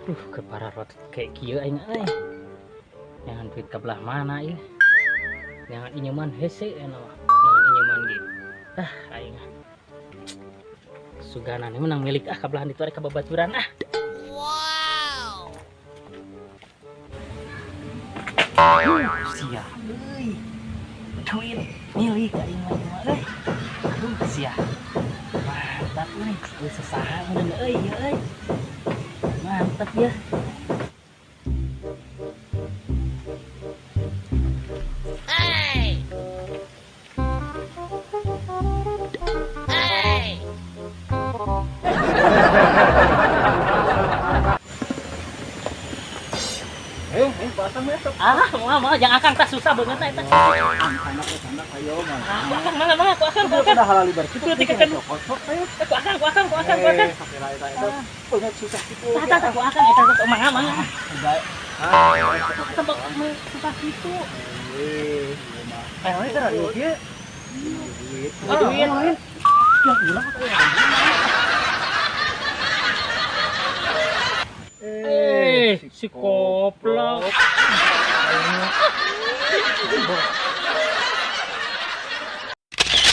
Ke para rot kayak kieu aing euy. Jangan duit ke belah mana ieu. Jangan inyaman hese mah. Jangan inyaman ge. Aing sugana menang milik kabelahan ditu rek ka babaturan Wow. Sia euy. Duit milik aing mah euy. Aduh sia. Mantap euy. Geus sasaha mun euy euy. Mantap ya. Hey. Hey. Pasang mesok. Mau jangan akang tak susah banget eta. Anak ayo mah. Akang mana aku akang. Udah halal libar. Itu tikeun. Kosok ayo. Aku akang. Sakira eta. Banyak susah gitu. Tah aku akang eta sok mangga. Enggak. Tebak susah gitu. Ayo eta radio kieu. Duit. Duit. Ya ulah Si koplak.